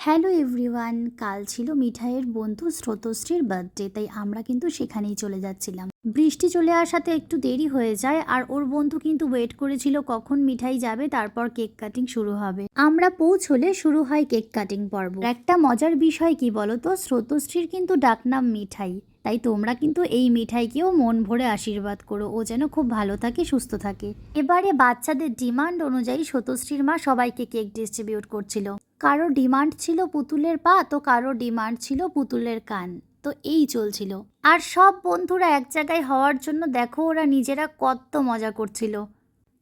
Hello everyone, কাল ছিল মিঠাইয়ের বন্ধু স্রোতশ্রীর বার্থডে, তাই আমরা কিন্তু সেখানেই চলে যাচ্ছিলাম। বৃষ্টি চলে আসাতে একটু দেরি হয়ে যায়, আর ওর বন্ধু কিন্তু ওয়েট করেছিল কখন মিঠাই যাবে, তারপর কেক কাটিং শুরু হবে। আমরা পৌঁছলে শুরু হয় কেক কাটিং পর্ব। একটা মজার বিষয় কি বলতো, স্রোতশ্রীর কিন্তু ডাকনাম মিঠাই, তাই তোমরা কিন্তু এই মিঠাইকেও মন ভরে আশীর্বাদ করো, ও যেন খুব ভালো থাকে, সুস্থ থাকে। এবারে বাচ্চাদের ডিমান্ড অনুযায়ী স্রোতশ্রীর মা সবাইকে কেক ডিস্ট্রিবিউট করছিল। কারো ডিমান্ড ছিল পুতুলের পা, তো কারো ডিমান্ড ছিল পুতুলের কান। তো এই চলছিল। আর সব বন্ধুরা এক জায়গায় হওয়ার জন্য দেখো ওরা নিজেরা কত মজা করছিল।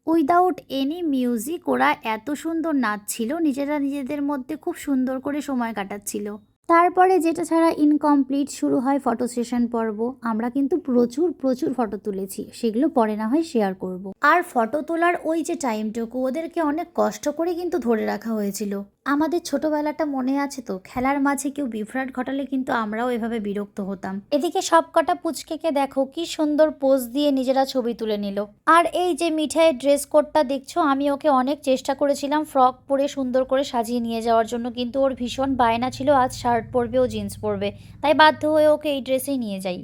উইদাউট এনি মিউজিক ওরা এত সুন্দর নাচছিল, নিজেরা নিজেদের মধ্যে খুব সুন্দর করে সময় কাটাচ্ছিল। তারপরে যেটা ছাড়া ইনকমপ্লিট, শুরু হয় ফটো সেশন পর্ব। আমরা কিন্তু প্রচুর প্রচুর ফটো তুলেছি, সেগুলো পরে না হয় শেয়ার করব। আর ফটো তোলার ওই যে টাইমটুকু ওদেরকে অনেক কষ্ট করে কিন্তু ধরে রাখা হয়েছিল। আমাদের ছোটবেলাটা মনে আছে তো, খেলার মাঝে কেউ বিভ্রাট ঘটালে কিন্তু আমরাও এভাবে বিরক্ত হতাম। এদিকে সব কটা পুচকেকে দেখো কি সুন্দর পোজ দিয়ে নিজেরা ছবি তুলে নিল। আর এই যে মিঠাইয়ের ড্রেস কোডটা দেখছো, আমি ওকে অনেক চেষ্টা করেছিলাম ফ্রক পরে সুন্দর করে সাজিয়ে নিয়ে যাওয়ার জন্য, কিন্তু ওর ভীষণ বায়না ছিল আজ শার্ট পরবে, ও জিন্স পরবে, তাই বাধ্য হয়ে ওকে এই ড্রেসেই নিয়ে যাই।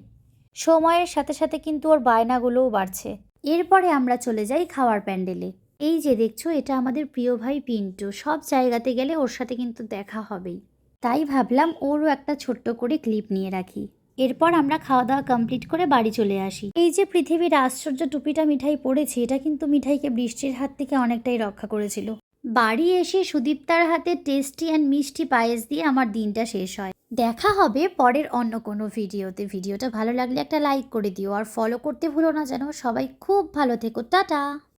সময়ের সাথে সাথে কিন্তু ওর বায়নাগুলোও বাড়ছে। এরপরে আমরা চলে যাই খাওয়ার প্যান্ডেলে। এই যে দেখছো, এটা আমাদের প্রিয় ভাই পিন্টু, সব জায়গাতে গেলে ওর সাথে কিন্তু দেখা হবেই, তাই ভাবলাম ওরও একটা ছোট্ট করে ক্লিপ নিয়ে রাখি। এরপর আমরা খাওয়া দাওয়া কমপ্লিট করে বাড়ি চলে আসি। এই যে পৃথিবীর আশ্চর্য টুপিটা মিঠাই পড়েছি, এটা কিন্তু মিঠাইকে বৃষ্টির হাত থেকে অনেকটাই রক্ষা করেছিল। বাড়ি এসে সুদীপ্তার হাতে টেস্টি অ্যান্ড মিষ্টি পায়েস দিয়ে আমার দিনটা শেষ হয়। দেখা হবে পরের অন্য কোনো ভিডিওতে। ভিডিওটা ভালো লাগলে একটা লাইক করে দিও, আর ফলো করতে ভুলো না যেন। সবাই খুব ভালো থেকো, টাটা।